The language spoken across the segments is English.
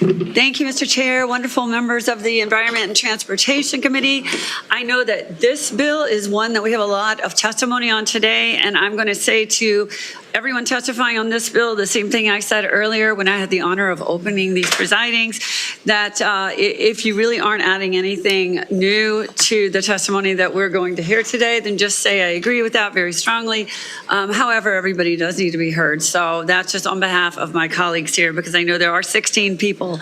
Thank you, Mr. Chair, wonderful members of the Environment and Transportation Committee. I know that this bill is one that we have a lot of testimony on today, and I'm going to say to everyone testifying on this bill the same thing I said earlier when I had the honor of opening these presidings, that if you really aren't adding anything new to the testimony that we're going to hear today, then just say I agree with that very strongly. However, everybody does need to be heard. So that's just on behalf of my colleagues here, because I know there are 16 people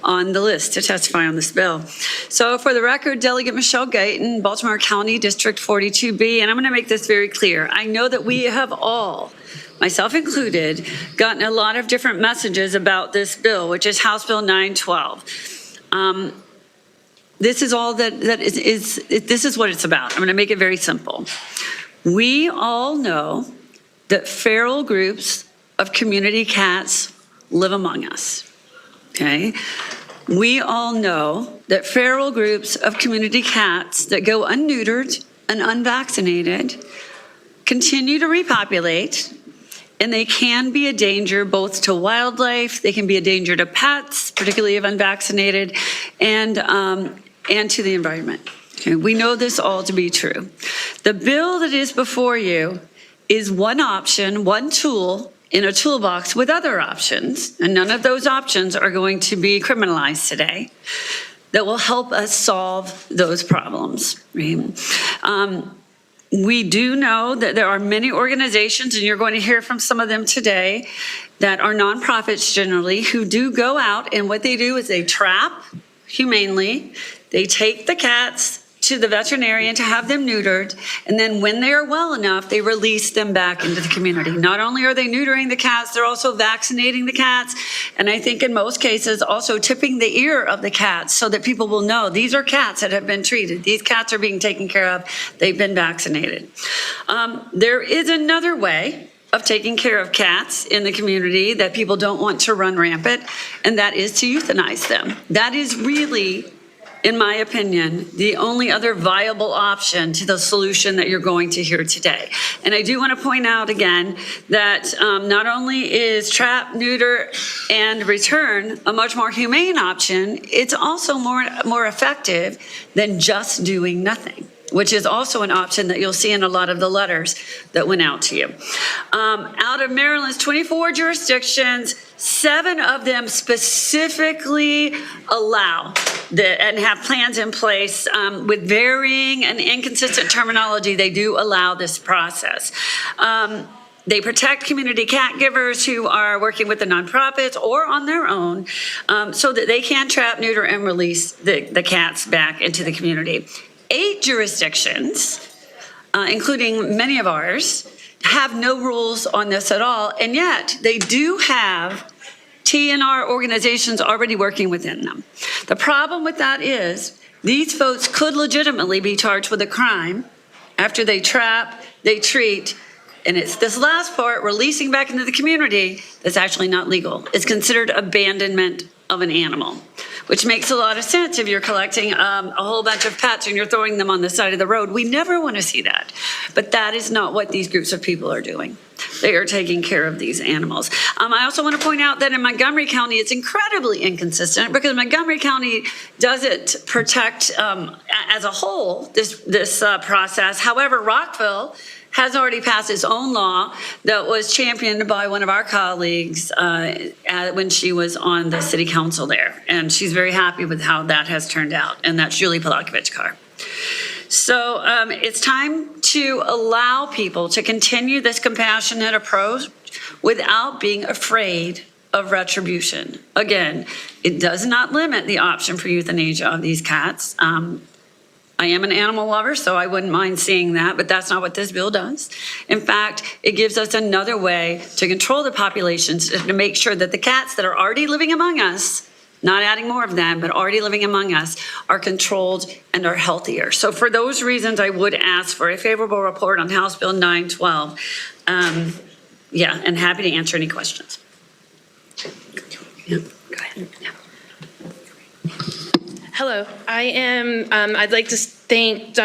on the list to testify on this bill. So for the record, Delegate Michelle Guyton, Baltimore County District 42B, and I'm going to make this very clear. I know that we have all, myself included, gotten a lot of different messages about this bill, which is House Bill 912. This is all this is what it's about. I'm going to make it very simple. We all know that feral groups of community cats live among us. Okay. We all know that feral groups of community cats that go unneutered and unvaccinated continue to repopulate, and they can be a danger both to wildlife, they can be a danger to pets, particularly if unvaccinated, and to the environment. Okay. We know this all to be true. The bill that is before you is one option, one tool in a toolbox with other options, and none of those options are going to be criminalized today, that will help us solve those problems. Right? We do know that there are many organizations, and you're going to hear from some of them today, that are nonprofits generally, who do go out, and what they do is they trap humanely, they take the cats to the veterinarian to have them neutered, and then when they are well enough, they release them back into the community. Not only are they neutering the cats, they're also vaccinating the cats, and I think in most cases also tipping the ear of the cats so that people will know these are cats that have been treated. These cats are being taken care of. They've been vaccinated. There is another way of taking care of cats in the community that people don't want to run rampant, and that is to euthanize them. That is really, in my opinion, the only other viable option to the solution that you're going to hear today. And I do want to point out again that not only is trap, neuter, and return a much more humane option, it's also more effective than just doing nothing, which is also an option that you'll see in a lot of the letters that went out to you. Out of Maryland's 24 jurisdictions, 7 of them specifically allow and have plans in place with varying and inconsistent terminology. They do allow this process. They protect community cat givers who are working with the nonprofits or on their own so that they can trap, neuter, and release the cats back into the community. 8 jurisdictions, including many of ours, have no rules on this at all, and yet they do have TNR organizations already working within them. The problem with that is these folks could legitimately be charged with a crime after they trap, they treat, and it's this last part, releasing back into the community, that's actually not legal. It's considered abandonment of an animal, which makes a lot of sense if you're collecting a whole bunch of pets and you're throwing them on the side of the road. We never want to see that. But that is not what these groups of people are doing. They are taking care of these animals. I also want to point out that in Montgomery County, it's incredibly inconsistent because Montgomery County doesn't protect as a whole this process. However, Rockville has already passed its own law that was championed by one of our colleagues when she was on the city council there. And she's very happy with how that has turned out. And that's Julie Polakovich-Carr. So it's time to allow people to continue this compassionate approach without being afraid of retribution. Again, it does not limit the option for euthanasia of these cats. I am an animal lover, so I wouldn't mind seeing that, but that's not what this bill does. In fact, it gives us another way to control the populations to make sure that the cats that are already living among us, not adding more of them, but already living among us, are controlled and are healthier. So for those reasons, I would ask for a favorable report on House Bill 912. And happy to answer any questions. Yeah, go ahead. Yeah. Hello, I am, I'd like to thank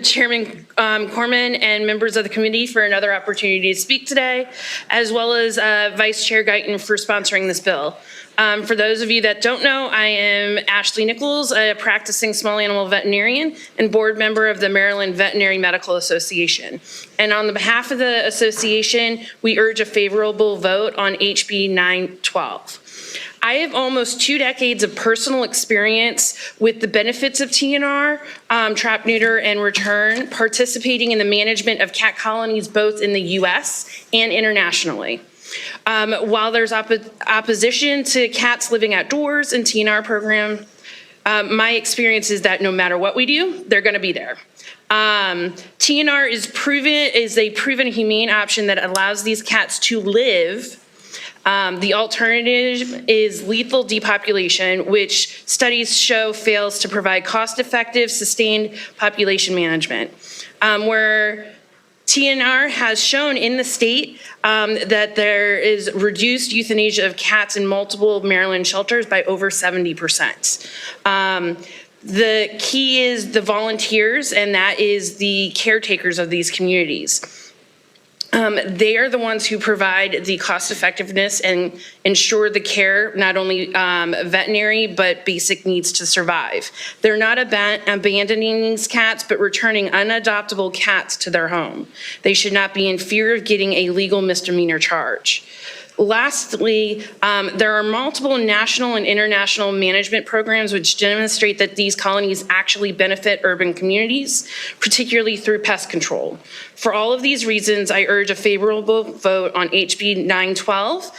Chairman Corman and members of the committee for another opportunity to speak today, as well as Vice Chair Guyton for sponsoring this bill. For those of you that don't know, I am Ashley Nichols, a practicing small animal veterinarian and board member of the Maryland Veterinary Medical Association. And on the behalf of the association, we urge a favorable vote on HB 912. I have almost 2 decades of personal experience with the benefits of TNR, trap, neuter, and return, participating in the management of cat colonies both in the U.S. and internationally. While there's opposition to cats living outdoors and TNR program, my experience is that no matter what we do, they're going to be there. TNR is a proven humane option that allows these cats to live. The alternative is lethal depopulation, which studies show fails to provide cost-effective, sustained population management. Where TNR has shown in the state that there is reduced euthanasia of cats in multiple Maryland shelters by over 70%. The key is the volunteers, and that is the caretakers of these communities. They are the ones who provide the cost effectiveness and ensure the care, not only veterinary, but basic needs to survive. They're not abandoning these cats, but returning unadoptable cats to their home. They should not be in fear of getting a legal misdemeanor charge. Lastly, there are multiple national and international management programs which demonstrate that these colonies actually benefit urban communities, particularly through pest control. For all of these reasons, I urge a favorable vote on HB 912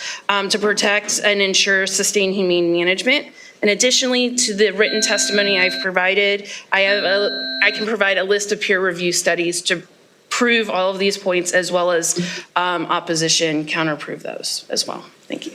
to protect and ensure sustained humane management. And additionally to the written testimony I've provided, I can provide a list of peer review studies to prove all of these points, as well as opposition counterprove those as well. Thank you.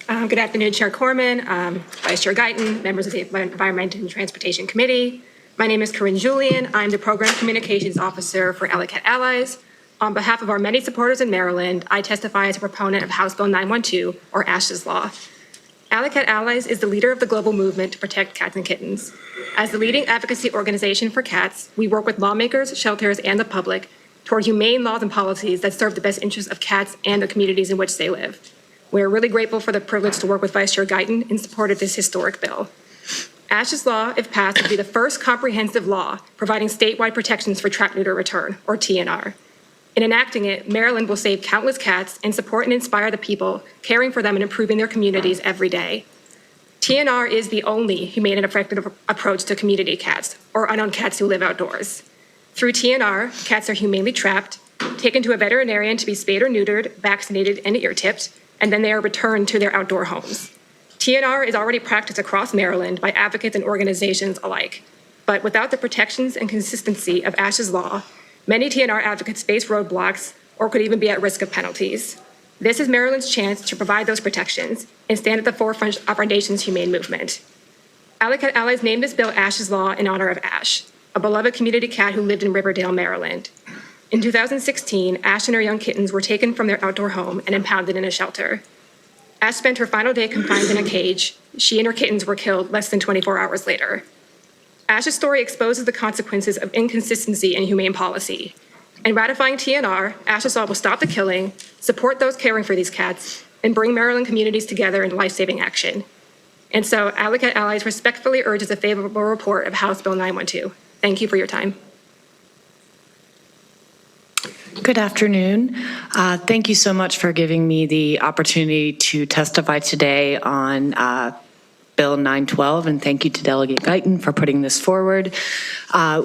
Good afternoon, Chair Corman, Vice Chair Guyton, members of the Environment and Transportation Committee. My name is Corinne Julian. I'm the Program Communications Officer for Alley Cat Allies. On behalf of our many supporters in Maryland, I testify as a proponent of House Bill 912, or Ash's Law. Alley Cat Allies is the leader of the global movement to protect cats and kittens. As the leading advocacy organization for cats, we work with lawmakers, shelters, and the public toward humane laws and policies that serve the best interests of cats and the communities in which they live. We are really grateful for the privilege to work with Vice Chair Guyton in support of this historic bill. Ash's Law, if passed, would be the first comprehensive law providing statewide protections for trap, neuter, return, or TNR. In enacting it, Maryland will save countless cats and support and inspire the people caring for them and improving their communities every day. TNR is the only humane and effective approach to community cats, or unowned cats who live outdoors. Through TNR, cats are humanely trapped, taken to a veterinarian to be spayed or neutered, vaccinated, and ear-tipped, and then they are returned to their outdoor homes. TNR is already practiced across Maryland by advocates and organizations alike. But without the protections and consistency of Ash's Law, many TNR advocates face roadblocks or could even be at risk of penalties. This is Maryland's chance to provide those protections and stand at the forefront of our nation's humane movement. Alley Cat Allies named this bill Ash's Law in honor of Ash, a beloved community cat who lived in Riverdale, Maryland. In 2016, Ash and her young kittens were taken from their outdoor home and impounded in a shelter. Ash spent her final day confined in a cage. She and her kittens were killed less than 24 hours later. Ash's story exposes the consequences of inconsistency in humane policy. In ratifying TNR, Ash's Law will stop the killing, support those caring for these cats, and bring Maryland communities together in life-saving action. And so, Alley Cat Allies respectfully urges a favorable report of House Bill 912. Thank you for your time. Good afternoon. Thank you so much for giving me the opportunity to testify today on Bill 912, and thank you to Delegate Guyton for putting this forward. I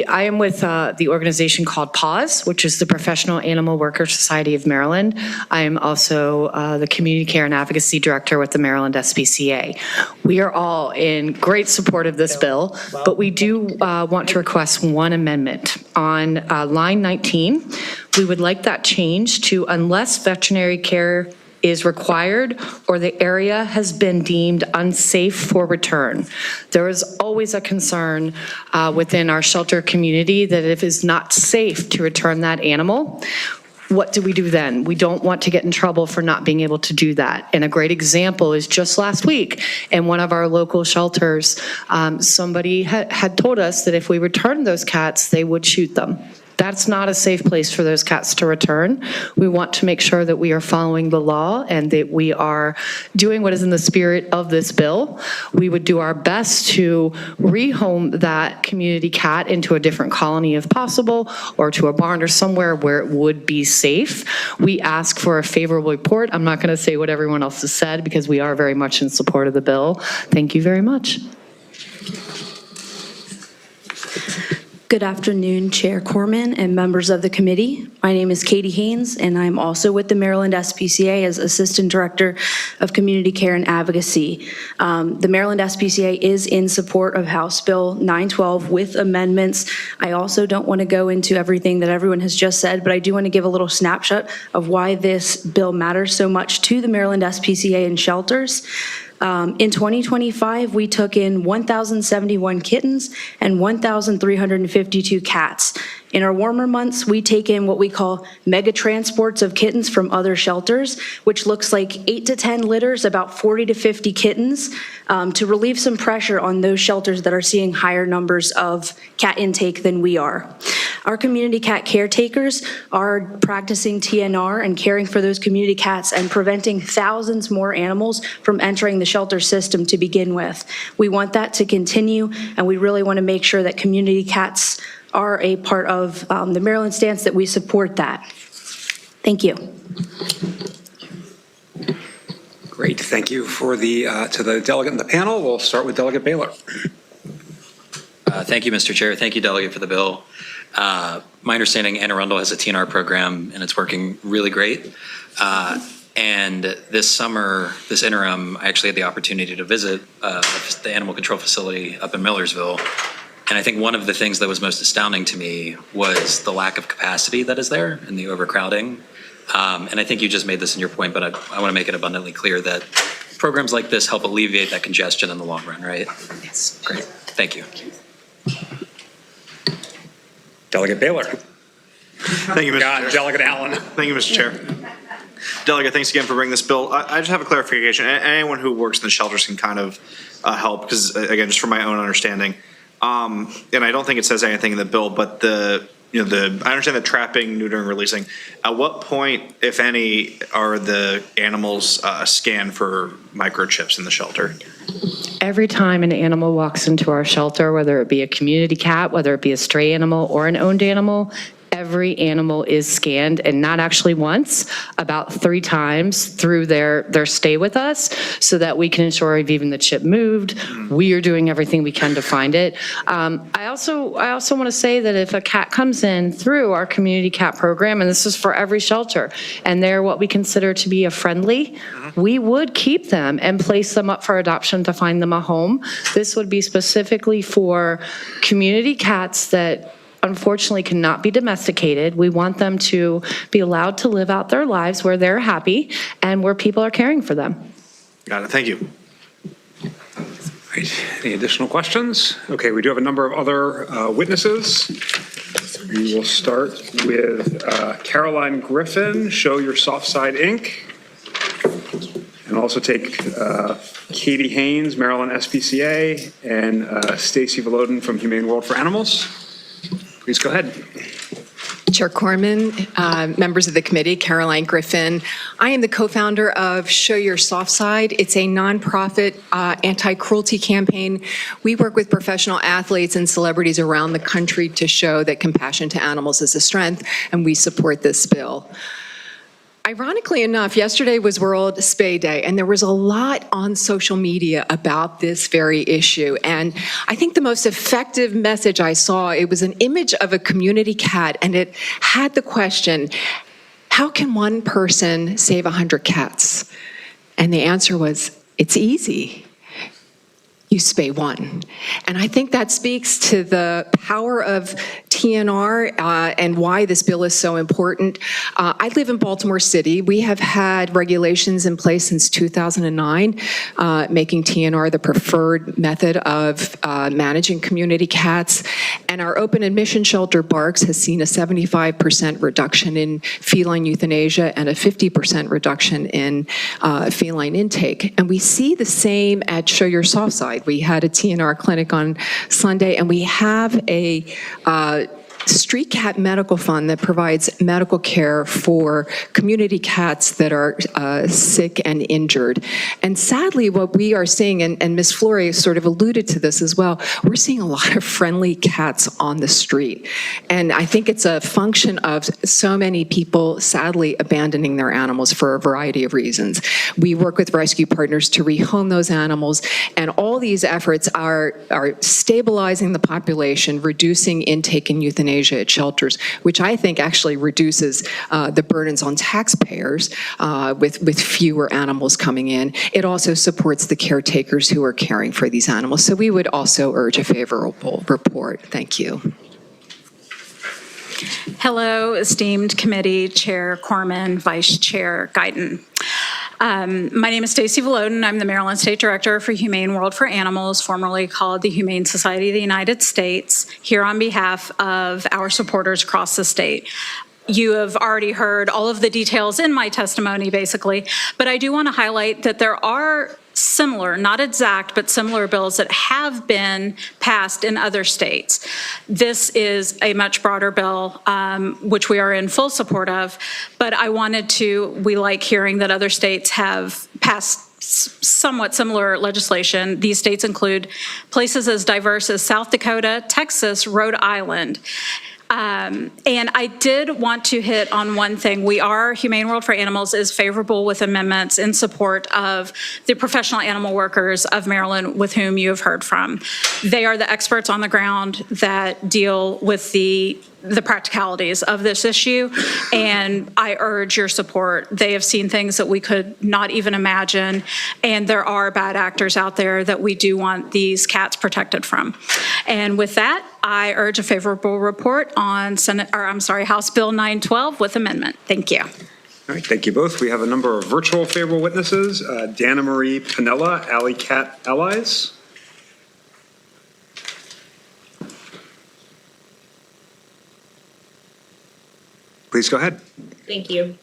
am with the organization called PAWS, which is the Professional Animal Workers Society of Maryland. I am also the Community Care and Advocacy Director with the Maryland SPCA. We are all in great support of this bill, but we do want to request one amendment. On line 19, we would like that change to unless veterinary care is required or the area has been deemed unsafe for return. There is always a concern within our shelter community that if it's not safe to return that animal, what do we do then? We don't want to get in trouble for not being able to do that. And a great example is just last week in one of our local shelters, somebody had told us that if we returned those cats, they would shoot them. That's not a safe place for those cats to return. We want to make sure that we are following the law and that we are doing what is in the spirit of this bill. We would do our best to rehome that community cat into a different colony if possible, or to a barn or somewhere where it would be safe. We ask for a favorable report. I'm not going to say what everyone else has said because we are very much in support of the bill. Thank you very much. Good afternoon, Chair Corman and members of the committee. My name is Katie Haynes, and I'm also with the Maryland SPCA as Assistant Director of Community Care and Advocacy. The Maryland SPCA is in support of House Bill 912 with amendments. I also don't want to go into everything that everyone has just said, but I do want to give a little snapshot of why this bill matters so much to the Maryland SPCA and shelters. In 2025, we took in 1,071 kittens and 1,352 cats. In our warmer months, we take in what we call mega transports of kittens from other shelters, which looks like 8 to 10 litters, about 40 to 50 kittens, to relieve some pressure on those shelters that are seeing higher numbers of cat intake than we are. Our community cat caretakers are practicing TNR and caring for those community cats and preventing thousands more animals from entering the shelter system to begin with. We want that to continue, and we really want to make sure that community cats are a part of the Maryland stance, that we support that. Thank you. Great, thank you for to the delegate in the panel. We'll start with Delegate Baylor. Thank you, Mr. Chair. Thank you, Delegate, for the bill. My understanding, Anne Arundel has a TNR program, and it's working really great. And this summer, this interim, I actually had the opportunity to visit the animal control facility up in Millersville. And I think one of the things that was most astounding to me was the lack of capacity that is there and the overcrowding. And I think you just made this in your point, but I want to make it abundantly clear that programs like this help alleviate that congestion in the long run, right? Yes. Great. Thank you. Delegate Baylor. Thank you, Mr. Chair. Delegate Allen. Thank you, Mr. Chair. Delegate, thanks again for bringing this bill. I just have a clarification. Anyone who works in the shelters can kind of help, because again, just from my own understanding, and I don't think it says anything in the bill, but I understand the trapping, neutering, releasing. At what point, if any, are the animals scanned for microchips in the shelter? Every time an animal walks into our shelter, whether it be a community cat, whether it be a stray animal or an owned animal, every animal is scanned, and not actually once, about 3 times through their stay with us, so that we can ensure if even the chip moved, we are doing everything we can to find it. I also want to say that if a cat comes in through our community cat program, and this is for every shelter, and they're what we consider to be a friendly, we would keep them and place them up for adoption to find them a home. This would be specifically for community cats that unfortunately cannot be domesticated. We want them to be allowed to live out their lives where they're happy and where people are caring for them. Got it. Thank you. Right. Any additional questions? Okay, we do have a number of other witnesses. We will start with Caroline Griffin, Show Your Soft Side Inc. And also take Katie Haynes, Maryland SPCA, and Stacy Volodin from Humane World for Animals. Please go ahead. Chair Corman, members of the committee, Caroline Griffin. I am the co-founder of Show Your Soft Side. It's a nonprofit anti-cruelty campaign. We work with professional athletes and celebrities around the country to show that compassion to animals is a strength, and we support this bill. Ironically enough, yesterday was World Spay Day, and there was a lot on social media about this very issue. And I think the most effective message I saw, it was an image of a community cat, and it had the question, how can one person save 100 cats? And the answer was, it's easy. you spay one. And I think that speaks to the power of TNR and why this bill is so important. I live in Baltimore City. We have had regulations in place since 2009, making TNR the preferred method of managing community cats. And our open admission shelter, Barks, has seen a 75% reduction in feline euthanasia and a 50% reduction in feline intake. And we see the same at Show Your Soft Side. We had a TNR clinic on Sunday, and we have a street cat medical fund that provides medical care for community cats that are sick and injured. And sadly, what we are seeing, and Ms. Flory sort of alluded to this as well, we're seeing a lot of friendly cats on the street. And I think it's a function of so many people sadly abandoning their animals for a variety of reasons. We work with rescue partners to rehome those animals, and all these efforts are stabilizing the population, reducing intake and euthanasia at shelters, which I think actually reduces the burdens on taxpayers with fewer animals coming in. It also supports the caretakers who are caring for these animals. So we would also urge a favorable report. Thank you. Hello, esteemed committee, Chair Corman, Vice Chair Guyton. My name is Stacy Volodin. I'm the Maryland State Director for Humane World for Animals, formerly called the Humane Society of the United States, here on behalf of our supporters across the state. You have already heard all of the details in my testimony, basically, but I do want to highlight that there are similar, not exact, but similar bills that have been passed in other states. This is a much broader bill, which we are in full support of, but we like hearing that other states have passed somewhat similar legislation. These states include places as diverse as South Dakota, Texas, Rhode Island. And I did want to hit on one thing. Humane World for Animals is favorable with amendments in support of the professional animal workers of Maryland with whom you have heard from. They are the experts on the ground that deal with the practicalities of this issue, and I urge your support. They have seen things that we could not even imagine, and there are bad actors out there that we do want these cats protected from. And with that, I urge a favorable report on House Bill 912 with amendment. Thank you. All right, thank you both. We have a number of virtual favorable witnesses. Dana Marie Pinella, Alley Cat Allies. Please go ahead. Thank you.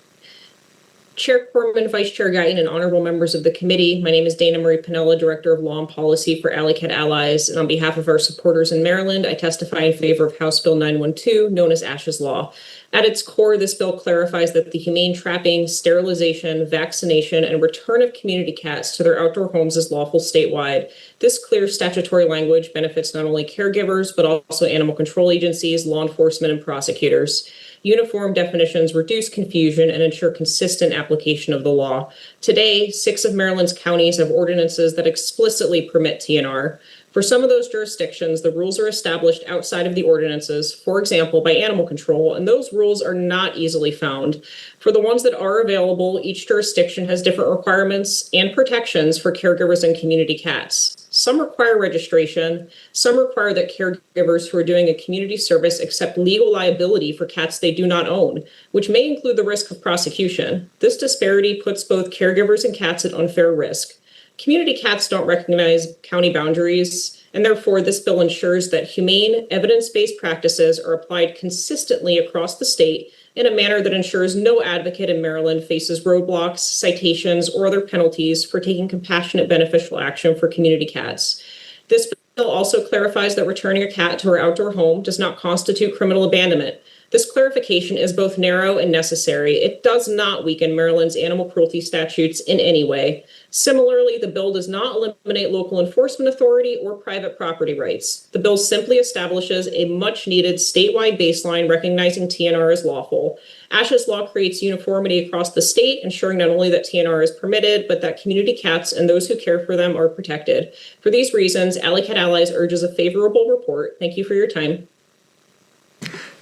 Chair Corman, Vice Chair Guyton, and honorable members of the committee, my name is Dana Marie Pinella, Director of Law and Policy for Alley Cat Allies, and on behalf of our supporters in Maryland, I testify in favor of House Bill 912, known as Ash's Law. At its core, this bill clarifies that the humane trapping, sterilization, vaccination, and return of community cats to their outdoor homes is lawful statewide. This clear statutory language benefits not only caregivers, but also animal control agencies, law enforcement, and prosecutors. Uniform definitions reduce confusion and ensure consistent application of the law. Today, 6 of Maryland's counties have ordinances that explicitly permit TNR. For some of those jurisdictions, the rules are established outside of the ordinances, for example, by animal control, and those rules are not easily found. For the ones that are available, each jurisdiction has different requirements and protections for caregivers and community cats. Some require registration. Some require that caregivers who are doing a community service accept legal liability for cats they do not own, which may include the risk of prosecution. This disparity puts both caregivers and cats at unfair risk. Community cats don't recognize county boundaries, and therefore this bill ensures that humane, evidence-based practices are applied consistently across the state in a manner that ensures no advocate in Maryland faces roadblocks, citations, or other penalties for taking compassionate, beneficial action for community cats. This bill also clarifies that returning a cat to her outdoor home does not constitute criminal abandonment. This clarification is both narrow and necessary. It does not weaken Maryland's animal cruelty statutes in any way. Similarly, the bill does not eliminate local enforcement authority or private property rights. The bill simply establishes a much-needed statewide baseline recognizing TNR as lawful. Ash's Law creates uniformity across the state, ensuring not only that TNR is permitted, but that community cats and those who care for them are protected. For these reasons, Alley Cat Allies urges a favorable report. Thank you for your time.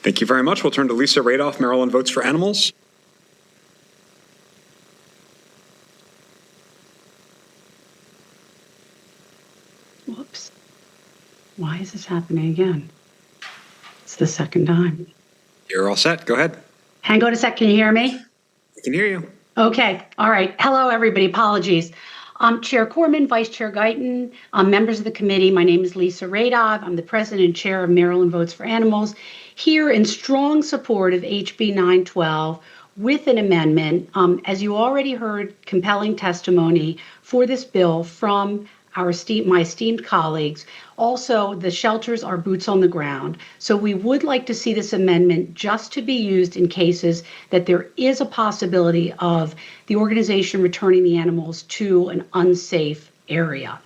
Thank you very much. We'll turn to Lisa Radoff, Maryland Votes for Animals. Why is this happening again? It's the second time. You're all set. Go ahead. Hang on a sec. Can you hear me? We can hear you. Okay. All right. Hello, everybody. Apologies. Chair Corman, Vice Chair Guyton, members of the committee. My name is Lisa Radov. I'm the president and chair of Maryland Votes for Animals, here in strong support of HB 912 with an amendment. As you already heard, compelling testimony for this bill from my esteemed colleagues. Also, the shelters are boots on the ground. So we would like to see this amendment just to be used in cases that there is a possibility of the organization returning the animals to an unsafe area.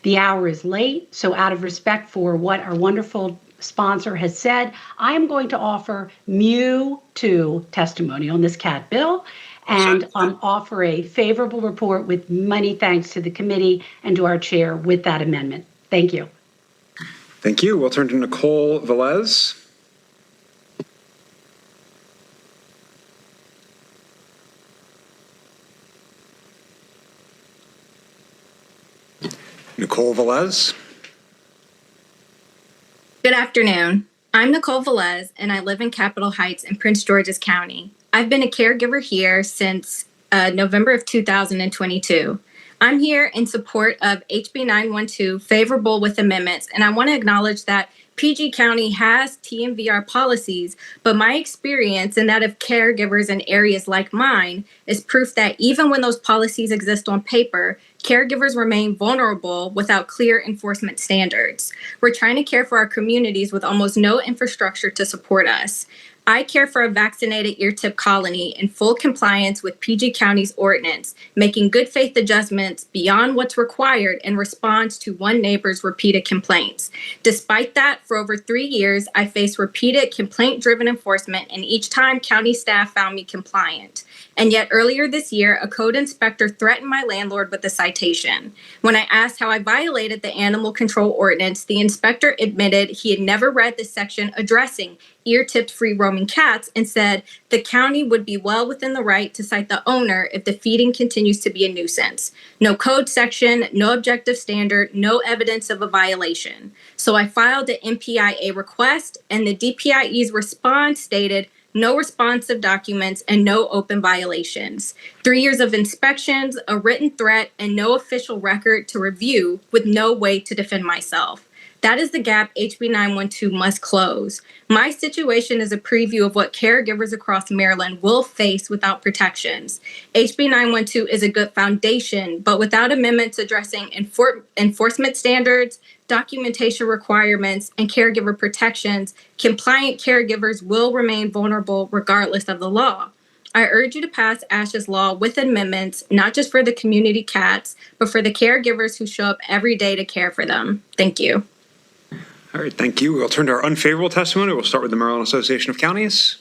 The hour is late, so out of respect for what our wonderful sponsor has said, I am going to offer Mew2 testimony on this cat bill and offer a favorable report with many thanks to the committee and to our chair with that amendment. Thank you. Thank you. We'll turn to Nicole Velez. Nicole Velez. Good afternoon. I'm Nicole Velez, and I live in Capitol Heights in Prince George's County. I've been a caregiver here since November of 2022. I'm here in support of HB 912, favorable with amendments, and I want to acknowledge that PG County has TMVR policies, but my experience and that of caregivers in areas like mine is proof that even when those policies exist on paper, caregivers remain vulnerable without clear enforcement standards. We're trying to care for our communities with almost no infrastructure to support us. I care for a vaccinated ear tip colony in full compliance with PG County's ordinance, making good faith adjustments beyond what's required in response to one neighbor's repeated complaints. Despite that, for over 3 years, I faced repeated complaint-driven enforcement, and each time county staff found me compliant. And yet earlier this year, a code inspector threatened my landlord with a citation. When I asked how I violated the animal control ordinance, the inspector admitted he had never read the section addressing ear-tipped free roaming cats and said the county would be well within the right to cite the owner if the feeding continues to be a nuisance. No code section, no objective standard, no evidence of a violation. So I filed an MPIA request, and the DPIE's response stated no responsive documents, and no open violations. 3 years of inspections, a written threat, and no official record to review with no way to defend myself. That is the gap HB 912 must close. My situation is a preview of what caregivers across Maryland will face without protections. HB 912 is a good foundation, but without amendments addressing enforcement standards, documentation requirements, and caregiver protections, compliant caregivers will remain vulnerable regardless of the law. I urge you to pass ASH's law with amendments, not just for the community cats, but for the caregivers who show up every day to care for them. Thank you. All right, thank you. We'll turn to our unfavorable testimony. We'll start with the Maryland Association of Counties.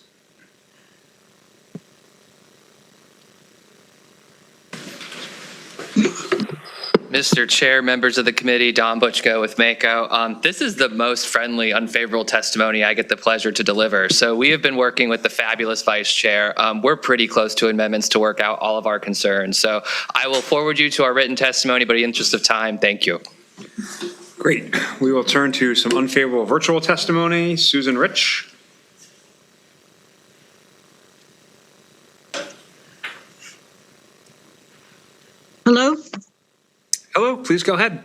Mr. Chair, members of the committee, Don Butchko with MACO. This is the most friendly, unfavorable testimony I get the pleasure to deliver. So we have been working with the fabulous Vice Chair. We're pretty close to amendments to work out all of our concerns. So I will forward you to our written testimony, but in the interest of time, thank you. Great. We will turn to some unfavorable virtual testimony. Susan Rich. Hello? Hello, please go ahead.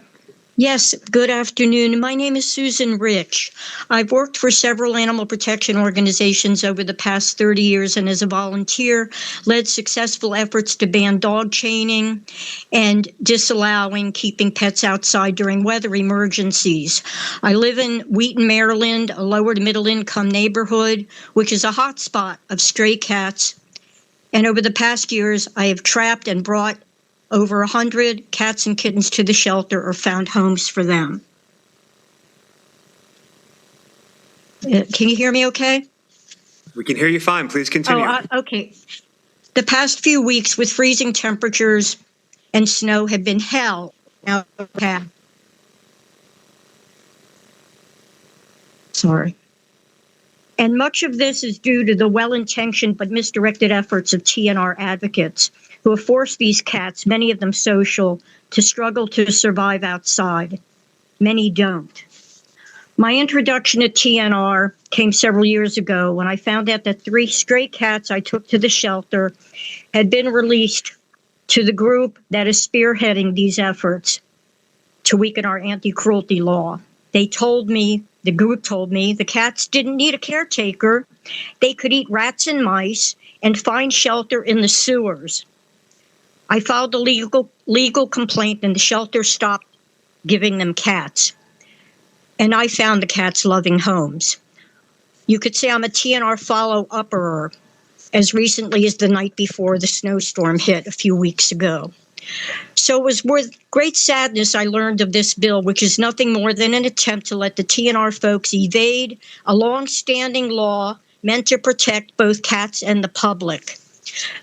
Yes, good afternoon. My name is Susan Rich. I've worked for several animal protection organizations over the past 30 years and as a volunteer led successful efforts to ban dog chaining and disallowing keeping pets outside during weather emergencies. I live in Wheaton, Maryland, a lower to middle income neighborhood, which is a hot spot of stray cats. And over the past years, I have trapped and brought over 100 cats and kittens to the shelter or found homes for them. Can you hear me okay? We can hear you fine. Please continue. Okay. The past few weeks with freezing temperatures and snow have been hell. Now, okay. Sorry. And much of this is due to the well-intentioned but misdirected efforts of TNR advocates who have forced these cats, many of them social, to struggle to survive outside. Many don't. My introduction to TNR came several years ago when I found out that 3 stray cats I took to the shelter had been released to the group that is spearheading these efforts to weaken our anti-cruelty law. The group told me, the cats didn't need a caretaker. They could eat rats and mice and find shelter in the sewers. I filed a legal complaint and the shelter stopped giving them cats. And I found the cats loving homes. You could say I'm a TNR follow-upper as recently as the night before the snowstorm hit a few weeks ago. So it was with great sadness I learned of this bill, which is nothing more than an attempt to let the TNR folks evade a long-standing law meant to protect both cats and the public.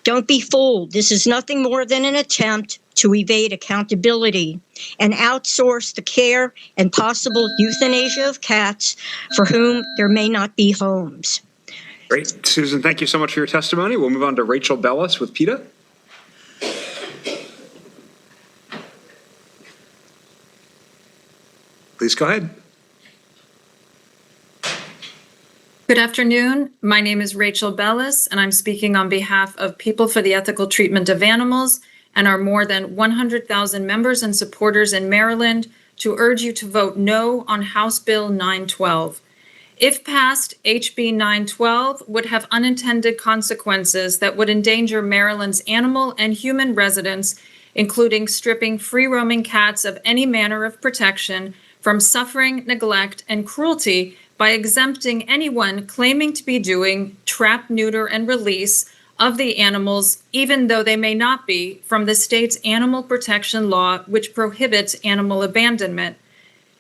Don't be fooled. This is nothing more than an attempt to evade accountability and outsource the care and possible euthanasia of cats for whom there may not be homes. Great. Susan, thank you so much for your testimony. We'll move on to Rachel Bellis with PETA. Please go ahead. Good afternoon. My name is Rachel Bellis, and I'm speaking on behalf of People for the Ethical Treatment of Animals and our more than 100,000 members and supporters in Maryland to urge you to vote no on House Bill 912. If passed, HB 912 would have unintended consequences that would endanger Maryland's animal and human residents, including stripping free-roaming cats of any manner of protection from suffering, neglect, and cruelty by exempting anyone claiming to be doing trap, neuter, and release of the animals, even though they may not be, from the state's animal protection law, which prohibits animal abandonment.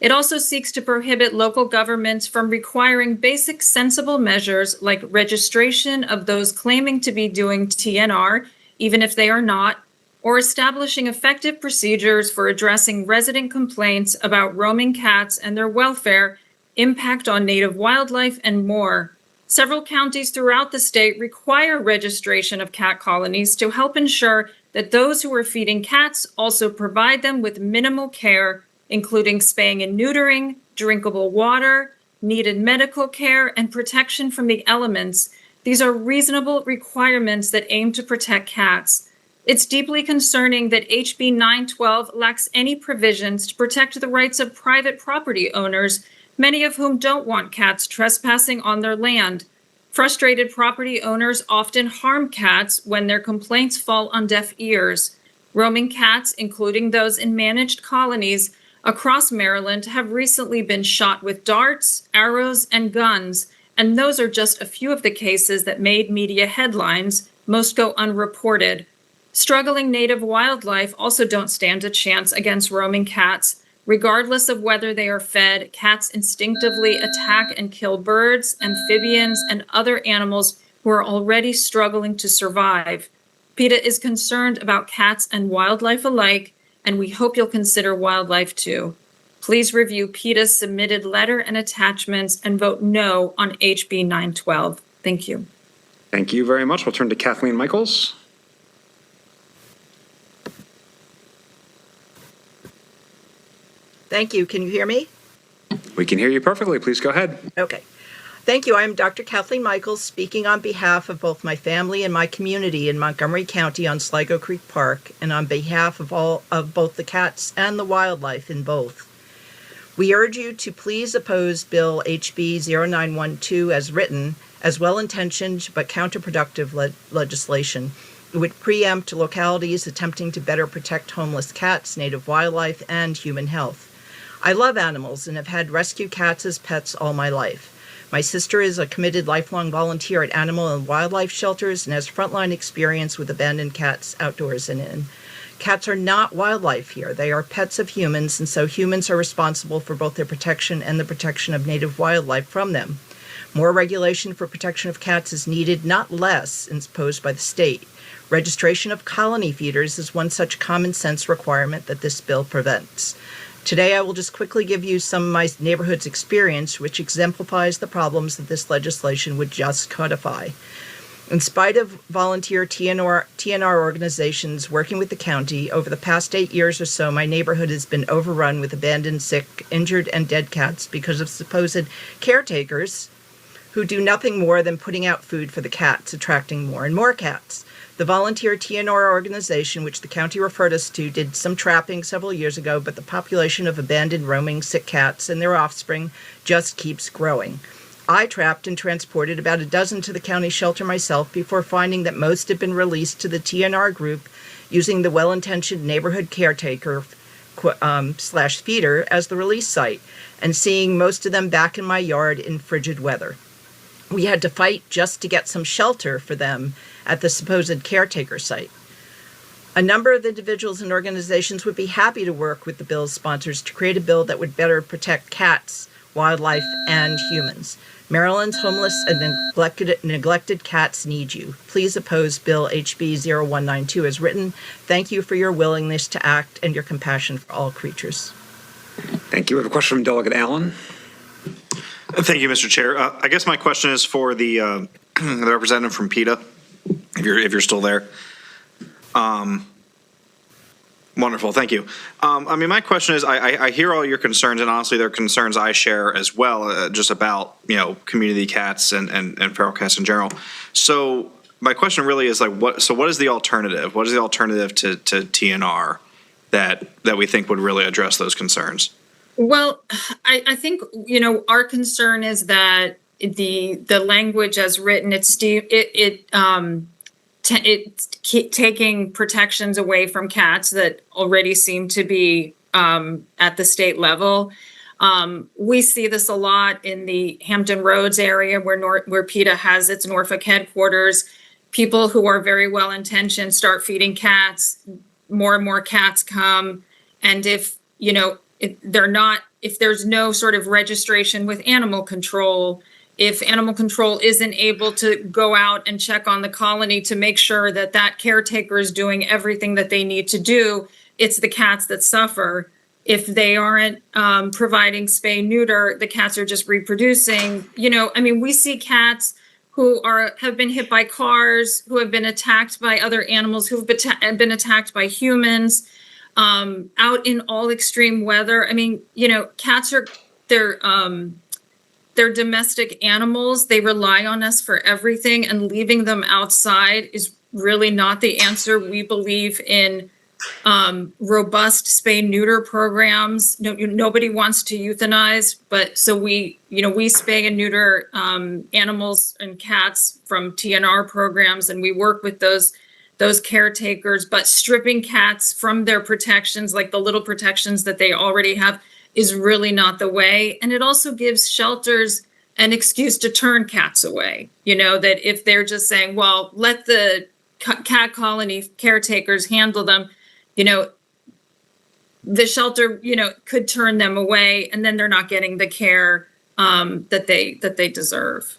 It also seeks to prohibit local governments from requiring basic sensible measures like registration of those claiming to be doing TNR, even if they are not, or establishing effective procedures for addressing resident complaints about roaming cats and their welfare, impact on native wildlife, and more. Several counties throughout the state require registration of cat colonies to help ensure that those who are feeding cats also provide them with minimal care, including spaying and neutering, drinkable water, needed medical care, and protection from the elements. These are reasonable requirements that aim to protect cats. It's deeply concerning that HB 912 lacks any provisions to protect the rights of private property owners, many of whom don't want cats trespassing on their land. Frustrated property owners often harm cats when their complaints fall on deaf ears. Roaming cats, including those in managed colonies across Maryland, have recently been shot with darts, arrows, and guns, and those are just a few of the cases that made media headlines. Most go unreported. Struggling native wildlife also don't stand a chance against roaming cats. Regardless of whether they are fed, cats instinctively attack and kill birds, amphibians, and other animals who are already struggling to survive. PETA is concerned about cats and wildlife alike, and we hope you'll consider wildlife too. Please review PETA's submitted letter and attachments and vote no on HB 912. Thank you. Thank you very much. We'll turn to Kathleen Michaels. Thank you. Can you hear me? We can hear you perfectly. Please go ahead. Okay. Thank you. I'm Dr. Kathleen Michaels, speaking on behalf of both my family and my community in Montgomery County on Sligo Creek Park, and on behalf of both the cats and the wildlife in both. We urge you to please oppose Bill HB 0912 as written, as well-intentioned but counterproductive legislation. It would preempt localities attempting to better protect homeless cats, native wildlife, and human health. I love animals and have had rescue cats as pets all my life. My sister is a committed lifelong volunteer at animal and wildlife shelters and has frontline experience with abandoned cats outdoors and in. Cats are not wildlife here. They are pets of humans, and so humans are responsible for both their protection and the protection of native wildlife from them. More regulation for protection of cats is needed, not less, imposed by the state. Registration of colony feeders is one such common sense requirement that this bill prevents. Today, I will just quickly give you some of my neighborhood's experience, which exemplifies the problems that this legislation would just codify. In spite of volunteer TNR organizations working with the county, over the past 8 years or so, my neighborhood has been overrun with abandoned, sick, injured, and dead cats because of supposed caretakers who do nothing more than putting out food for the cats, attracting more and more cats. The volunteer TNR organization, which the county referred us to, did some trapping several years ago, but the population of abandoned, roaming, sick cats and their offspring just keeps growing. I trapped and transported about a dozen to the county shelter myself before finding that most had been released to the TNR group using the well-intentioned neighborhood caretaker / feeder as the release site, and seeing most of them back in my yard in frigid weather. We had to fight just to get some shelter for them at the supposed caretaker site. A number of individuals and organizations would be happy to work with the bill's sponsors to create a bill that would better protect cats, wildlife, and humans. Maryland's homeless and neglected cats need you. Please oppose Bill HB 0192 as written. Thank you for your willingness to act and your compassion for all creatures. Thank you. We have a question from Delegate Allen. Thank you, Mr. Chair. I guess my question is for the representative from PETA, if you're still there. Wonderful, thank you. I mean, my question is, I hear all your concerns, and honestly, they're concerns I share as well, just about, community cats and feral cats in general. So my question really is what is the alternative? What is the alternative to TNR that we think would really address those concerns? Well, I think, our concern is that the language as written, it's taking protections away from cats that already seem to be at the state level. We see this a lot in the Hampton Roads area where PETA has its Norfolk headquarters. People who are very well intentioned start feeding cats. More and more cats come, and if there's no sort of registration with animal control, if animal control isn't able to go out and check on the colony to make sure that caretaker is doing everything that they need to do, it's the cats that suffer. If they aren't providing spay neuter, the cats are just reproducing. We see cats who have been hit by cars, who have been attacked by other animals, who've been attacked by humans, out in all extreme weather. Cats are they're domestic animals. They rely on us for everything, and leaving them outside is really not the answer. We believe in robust spay neuter programs. Nobody wants to euthanize, but so we spay and neuter animals and cats from TNR programs, and we work with those caretakers. But stripping cats from their protections, like the little protections that they already have, is really not the way. And it also gives shelters an excuse to turn cats away. That if they're just saying, well, let the cat colony caretakers handle them, the shelter, could turn them away, and then they're not getting the care that they deserve.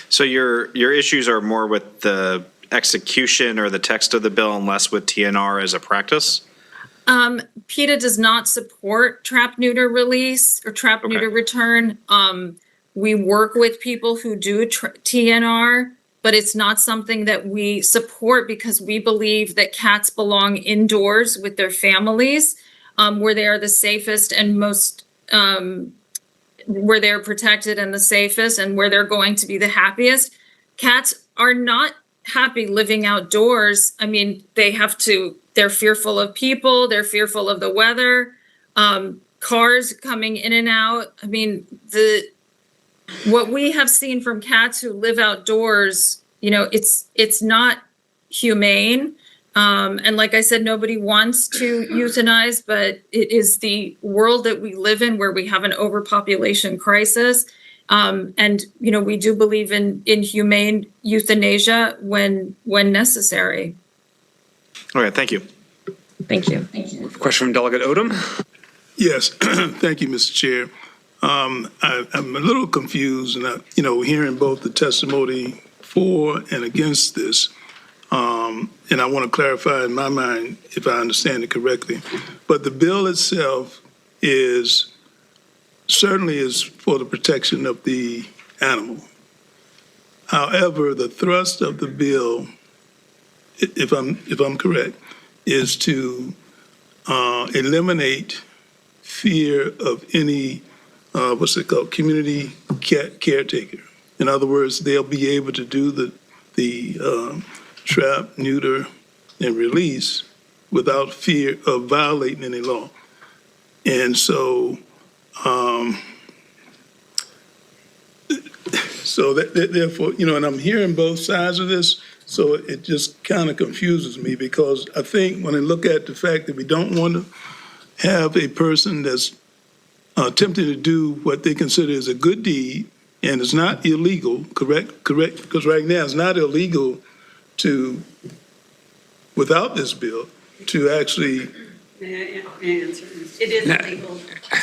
So your issues are more with the execution or the text of the bill and less with TNR as a practice? PETA does not support trap neuter release or trap neuter return. We work with people who do TNR, but it's not something that we support because we believe that cats belong indoors with their families, where they are the safest and most, where they're protected and the safest, and where they're going to be the happiest. Cats are not happy living outdoors. They're fearful of people, they're fearful of the weather, cars coming in and out. What we have seen from cats who live outdoors, it's not humane. And like I said, nobody wants to euthanize, but it is the world that we live in where we have an overpopulation crisis. And we do believe in humane euthanasia when necessary. Okay, thank you. Thank you. Question from Delegate Odom. Yes, thank you, Mr. Chair. I'm a little confused, and hearing both the testimony for and against this, and I want to clarify in my mind if I understand it correctly. But the bill itself certainly is for the protection of the animal. However, the thrust of the bill, if I'm correct, is to eliminate fear of any, community caretaker. In other words, they'll be able to do the trap, neuter, and release without fear of violating any law. And so, therefore, and I'm hearing both sides of this, so it just kind of confuses me, because I think when I look at the fact that we don't want to have a person that's attempting to do what they consider is a good deed, and it's not illegal, correct? Because right now, it's not illegal to, without this bill, to actually, May I answer? It is illegal.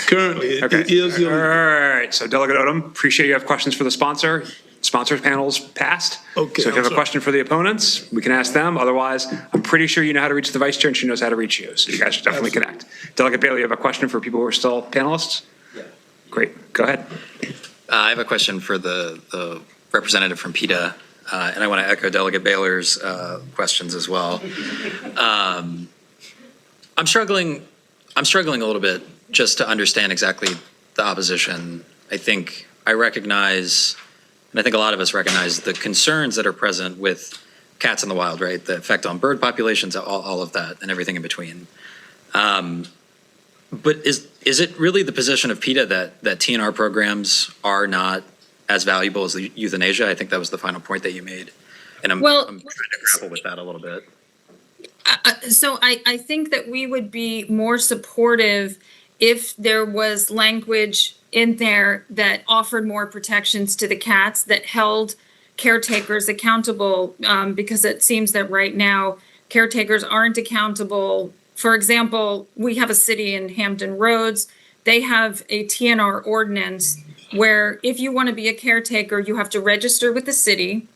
currently, it is All illegal. right, so Delegate Odom, appreciate you have questions for the sponsor. Sponsors panel's passed. Okay, So if you I'm have a sorry. question for the opponents, we can ask them. Otherwise, I'm pretty sure you know how to reach the vice chair and she knows how to reach you. So you guys should definitely connect. Delegate Bailey, you have a question for people who are still panelists? Yeah. Great, go ahead. I have a question for the representative from PETA, and I want to echo Delegate Baylor's questions as well. I'm struggling a little bit just to understand exactly the opposition. I recognize, and I think a lot of us recognize, the concerns that are present with cats in the wild, right? The effect on bird populations, all of that, and everything in between. But is it really the position of PETA that TNR programs are not as valuable as euthanasia? I think that was the final point that you made. And I'm trying to grapple with that a little bit. So I think that we would be more supportive if there was language in there that offered more protections to the cats, that held caretakers accountable, because it seems that right now caretakers aren't accountable. For example, we have a city in Hampton Roads. They have a TNR ordinance where if you want to be a caretaker, you have to register with the city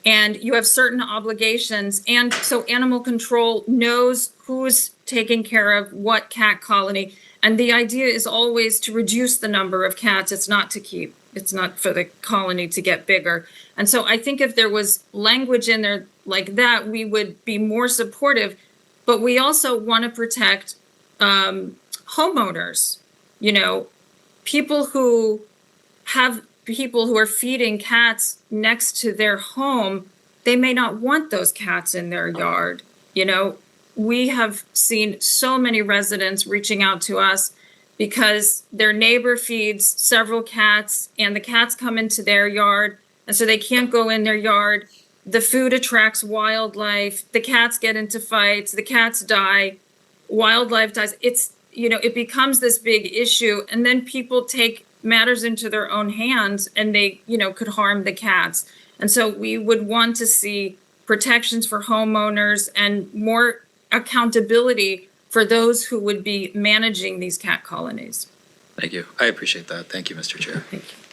and you have certain obligations. And so animal control knows who's taking care of what cat colony. And the idea is always to reduce the number of cats. It's not for the colony to get bigger. And so I think if there was language in there like that, we would be more supportive. But we also want to protect homeowners, people who are feeding cats next to their home. They may not want those cats in their yard. We have seen so many residents reaching out to us because their neighbor feeds several cats and the cats come into their yard, and so they can't go in their yard. The food attracts wildlife. The cats get into fights. The cats die. Wildlife dies. It becomes this big issue, and then people take matters into their own hands and they, could harm the cats. And so we would want to see protections for homeowners and more accountability for those who would be managing these cat colonies. Thank you. I appreciate that. Thank you, Mr. Chair.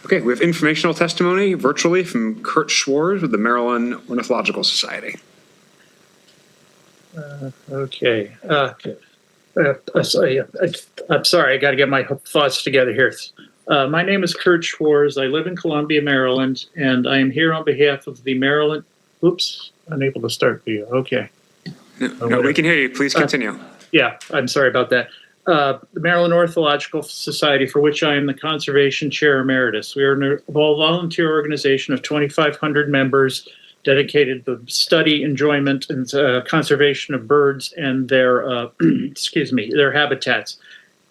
Okay, we have informational testimony virtually from Kurt Schwarz with the Maryland Ornithological Society. Okay. I'm sorry, I got to get my thoughts together here. My name is Kurt Schwarz. I live in Columbia, Maryland, and I am here on behalf of the Maryland. Oops, unable to start video. Okay. No, we can hear you. Please continue. Yeah, I'm sorry about that. The Maryland Ornithological Society, for which I am the Conservation Chair Emeritus. We are an all-volunteer organization of 2,500 members dedicated to the study, enjoyment, and conservation of birds and their, their habitats.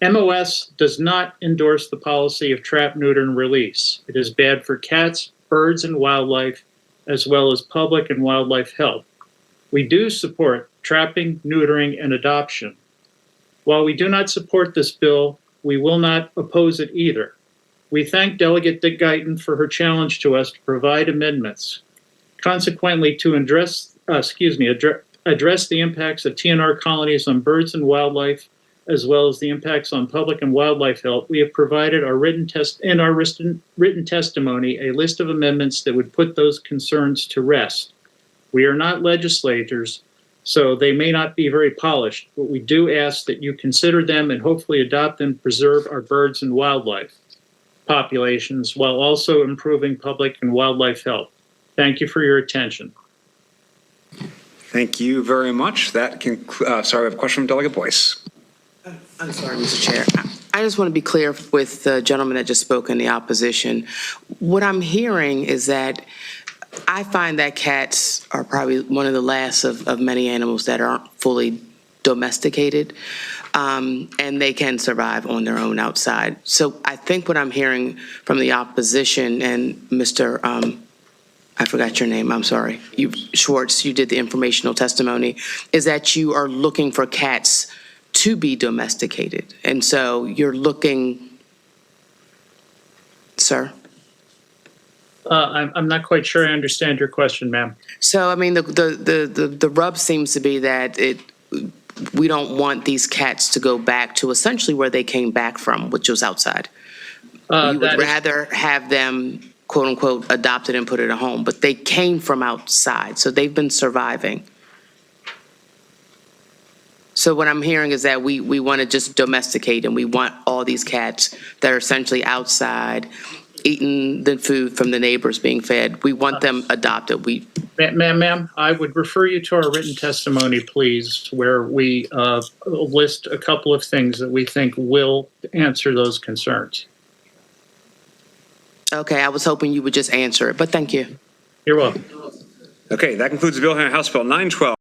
MOS does not endorse the policy of trap, neuter, and release. It is bad for cats, birds, and wildlife, as well as public and wildlife health. We do support trapping, neutering, and adoption. While we do not support this bill, we will not oppose it either. We thank Delegate Dick Guyton for her challenge to us to provide amendments. Consequently, to address the impacts of TNR colonies on birds and wildlife, as well as the impacts on public and wildlife health, we have provided written testimony a list of amendments that would put those concerns to rest. We are not legislators, so they may not be very polished, but we do ask that you consider them and hopefully adopt them to preserve our birds and wildlife populations while also improving public and wildlife health. Thank you for your attention. Thank you very much. That can, sorry, we have a question from Delegate Boyce. I'm sorry, Mr. Chair. I just want to be clear with the gentleman that just spoke in the opposition. What I'm hearing is that I find that cats are probably one of the last of many animals that aren't fully domesticated, and they can survive on their own outside. So I think what I'm hearing from the opposition and Mr. I forgot your name, I'm sorry, Schwartz, you did the informational testimony, is that you are looking for cats to be domesticated. And so you're looking, sir? I'm not quite sure I understand your question, ma'am. So, I mean, the rub seems to be that we don't want these cats to go back to essentially where they came back from, which was outside. We would rather have them, quote unquote, adopted and put in a home, but they came from outside, so they've been surviving. So what I'm hearing is that we want to just domesticate, and we want all these cats that are essentially outside, eating the food from the neighbors being fed. We want them adopted. Ma'am, I would refer you to our written testimony, please, where we list a couple of things that we think will answer those concerns. Okay, I was hoping you would just answer it, but thank you. You're welcome. Okay, that concludes the bill here in House Bill 912.